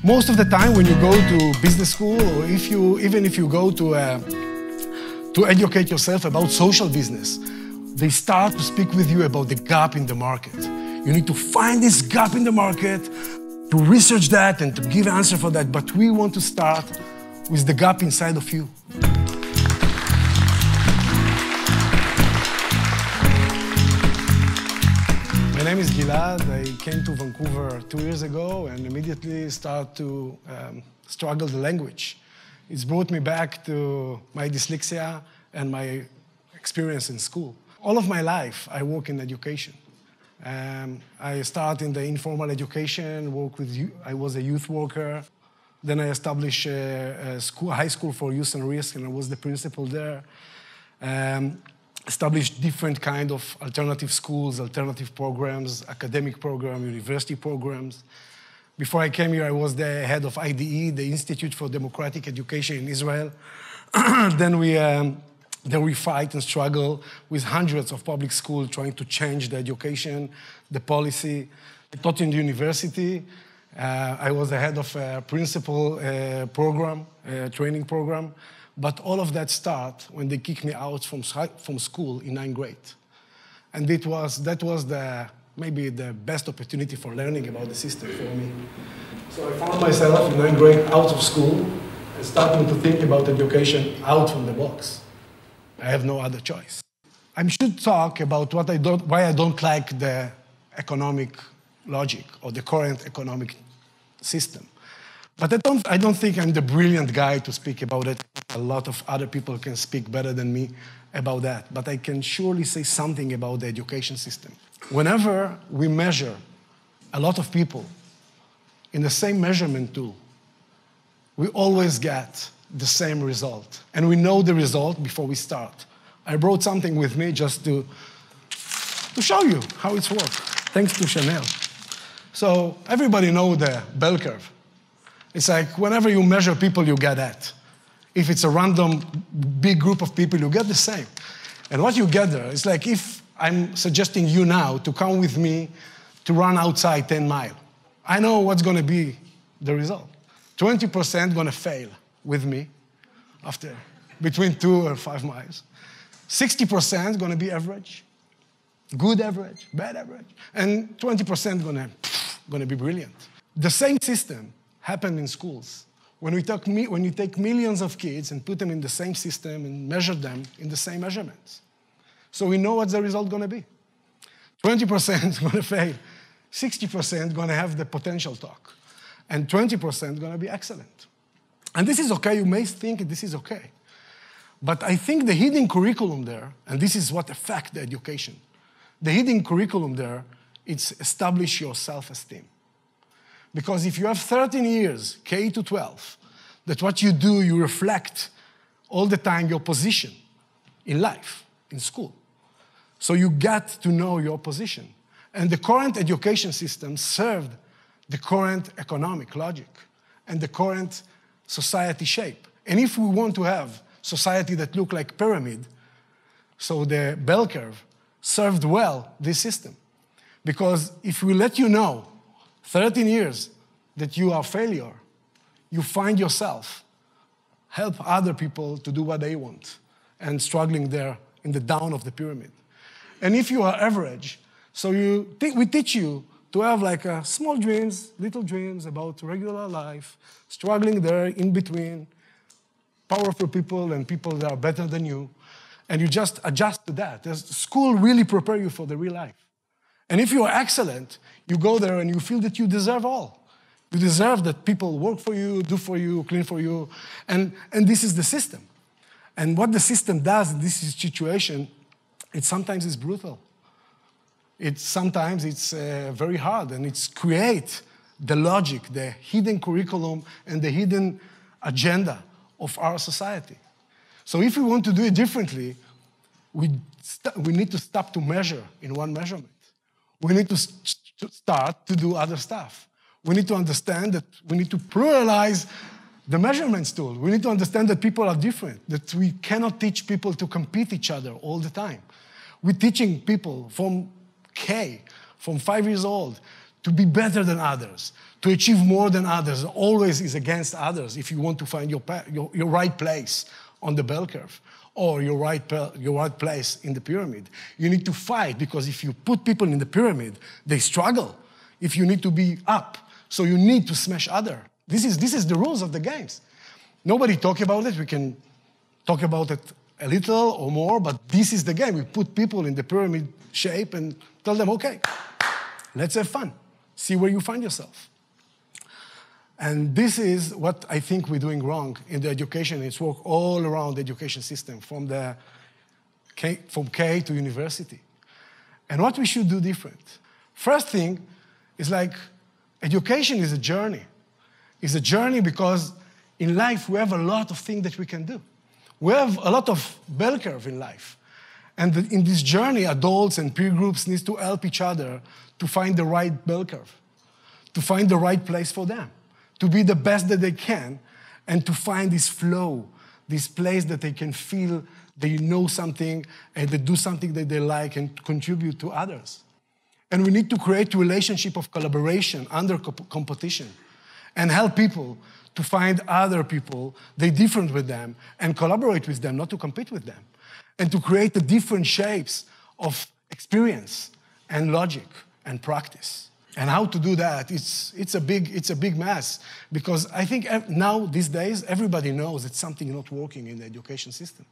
Most of the time when you go to business school, or even if you go to educate yourself about social business, they start to speak with you about the gap in the market. You need to find this gap in the market, to research that and to give an answer for that. But we want to start with the gap inside of you. My name is Gilad. I came to Vancouver 2 years ago and immediately started to struggle the language. It's brought me back to my dyslexia and my experience in school. All of my life, I work in education. I started in the informal education, I was a youth worker. Then I established a high school for youth and risk, and I was the principal there. Established different kind of alternative schools, alternative programs, academic program, university programs. Before I came here, I was the head of IDE, the Institute for Democratic Education in Israel. Then we fight and struggle with hundreds of public schools trying to change the education, the policy. I taught in the university. I was the head of a principal program, training program. But all of that started when they kicked me out from school in 9th grade. And that was maybe the best opportunity for learning about the system for me. So I found myself in 9th grade out of school and starting to think about education out from the box. I have no other choice. I should talk about why I don't like the economic logic or the current economic system. But I don't think I'm the brilliant guy to speak about it. A lot of other people can speak better than me about that. But I can surely say something about the education system. Whenever we measure a lot of people in the same measurement tool, we always get the same result. And we know the result before we start. I brought something with me just to show you how it's worked, thanks to Chanel. So everybody knows the bell curve. It's like whenever you measure people, you get that. If it's a random big group of people, you get the same. And what you get there is like if I'm suggesting you now to come with me to run outside 10 miles. I know what's going to be the result. 20% going to fail with me after between 2 or 5 miles. 60% going to be average, good average, bad average, and 20% going to be brilliant. The same system happened in schools. When you take millions of kids and put them in the same system and measure them in the same measurements. So we know what the result going to be. 20% going to fail, 60% going to have the potential talk, and 20% going to be excellent. And this is okay. You may think this is okay. But I think the hidden curriculum there, and this is what affects the education, the hidden curriculum there, it's establish your self-esteem. Because if you have 13 years, K to 12, that what you do, you reflect all the time your position in life, in school. So you get to know your position. And the current education system served the current economic logic and the current society shape. And if we want to have society that look like pyramid, so the bell curve served well this system. Because if we let you know 13 years that you are a failure, you find yourself help other people to do what they want and struggling there in the down of the pyramid. And if you are average, so we teach you to have like small dreams, little dreams about regular life, struggling there in between, powerful people and people that are better than you, and you just adjust to that. School really prepare you for the real life. And if you are excellent, you go there and you feel that you deserve all. You deserve that people work for you, do for you, clean for you, and this is the system. And what the system does in this situation, sometimes it's brutal. Sometimes it's very hard, and it's create the logic, the hidden curriculum, and the hidden agenda of our society. So if we want to do it differently, we need to stop to measure in one measurement. We need to start to do other stuff. We need to understand that we need to pluralize the measurements tool. We need to understand that people are different, that we cannot teach people to compete each other all the time. We're teaching people from K, from 5 years old, to be better than others, to achieve more than others, always is against others if you want to find your right place on the bell curve or your right place in the pyramid. You need to fight, because if you put people in the pyramid, they struggle if you need to be up. So you need to smash other. This is the rules of the games. Nobody talk about it. We can talk about it a little or more, but this is the game. We put people in the pyramid shape and tell them, okay, let's have fun. See where you find yourself. And this is what I think we're doing wrong in the education. It's work all around the education system, from K to university. And what we should do different. First thing is, like, education is a journey. It's a journey because in life we have a lot of things that we can do. We have a lot of bell curve in life. And in this journey, adults and peer groups need to help each other to find the right bell curve, to find the right place for them, to be the best that they can, and to find this flow, this place that they can feel they know something and they do something that they like and contribute to others. And we need to create a relationship of collaboration under competition and help people to find other people, they're different with them, and collaborate with them, not to compete with them. And to create the different shapes of experience and logic and practice. And how to do that, it's a big mess, because I think now, these days, everybody knows that something is not working in the education system.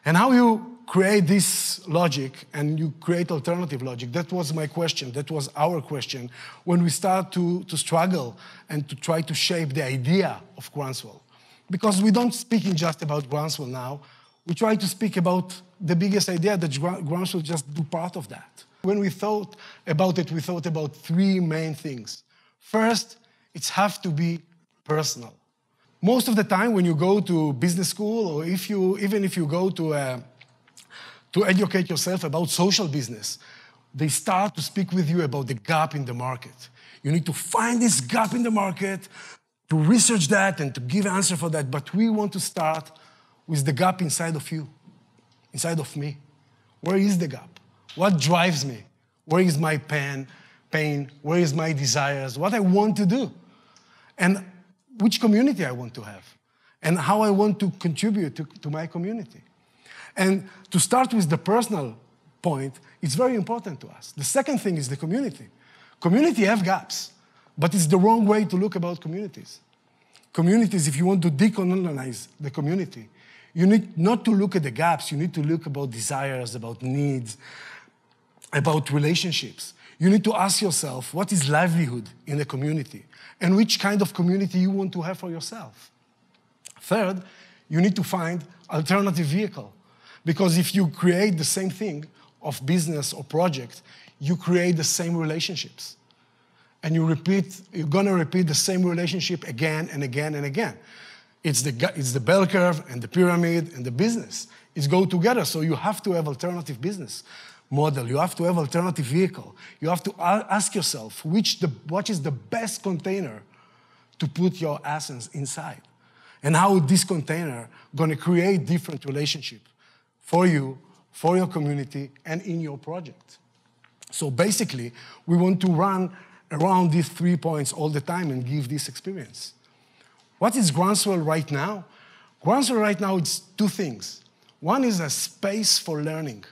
And how you create this logic and you create alternative logic, that was my question, that was our question, when we start to struggle and to try to shape the idea of Groundswell. Because we don't speak just about Groundswell now, we try to speak about the biggest idea that Groundswell just do part of that. When we thought about it, we thought about three main things. First, it has to be personal. Most of the time when you go to business school, or even if you go to educate yourself about social business, they start to speak with you about the gap in the market. You need to find this gap in the market, to research that and to give an answer for that. But we want to start with the gap inside of you, inside of me. Where is the gap? What drives me? Where is my pain? Where is my desires? What I want to do? And which community I want to have? And how I want to contribute to my community? And to start with the personal point, it's very important to us. The second thing is the community. Community have gaps, but it's the wrong way to look about communities. Communities, if you want to decolonize the community, you need not to look at the gaps, you need to look about desires, about needs, about relationships. You need to ask yourself, what is livelihood in the community? And which kind of community you want to have for yourself. Third, you need to find alternative vehicle. Because if you create the same thing of business or project, you create the same relationships. And you're gonna repeat the same relationship again and again and again. It's the bell curve and the pyramid and the business. It go together, so you have to have alternative business model. You have to have alternative vehicle. You have to ask yourself, what is the best container to put your essence inside? And how this container gonna create different relationship for you, for your community, and in your project. So basically, we want to run around these 3 points all the time and give this experience. What is Groundswell right now? Groundswell right now, it's two things. One is a space for learning.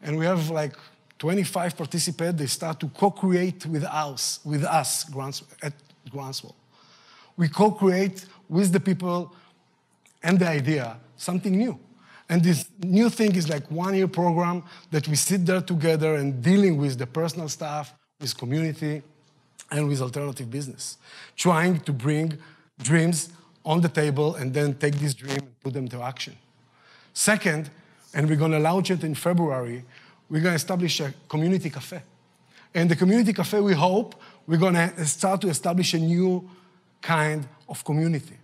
And we have like 25 participants. They start to co-create with us at Groundswell. We co-create with the people and the idea something new. And this new thing is like 1-year program that we sit there together and dealing with the personal stuff, with community, and with alternative business. Trying to bring dreams on the table and then take this dream and put them to action. Second, and we're gonna launch it in February, we're gonna establish a community cafe. And the community cafe, we hope, we're gonna start to establish a new kind of community.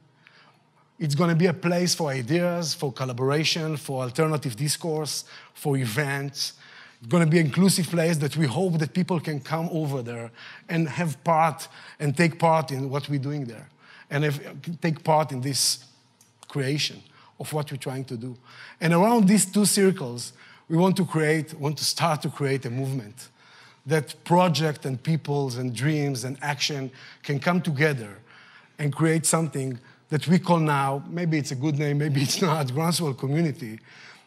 It's gonna be a place for ideas, for collaboration, for alternative discourse, for events. It's gonna be an inclusive place that we hope that people can come over there and have part and take part in what we're doing there. And take part in this creation of what we're trying to do. And around these two circles, we want to start to create a movement that project and peoples and dreams and action can come together and create something that we call now, maybe it's a good name, maybe it's not, Groundswell community,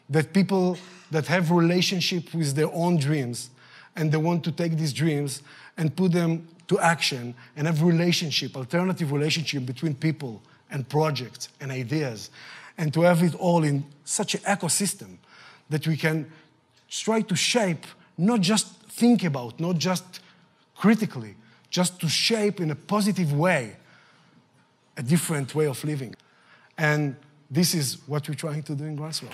that people that have relationship with their own dreams and they want to take these dreams and put them to action and have relationship, alternative relationship between people and projects and ideas, and to have it all in such an ecosystem that we can try to shape, not just think about, not just critically, just to shape in a positive way a different way of living. And this is what we're trying to do in Groundswell.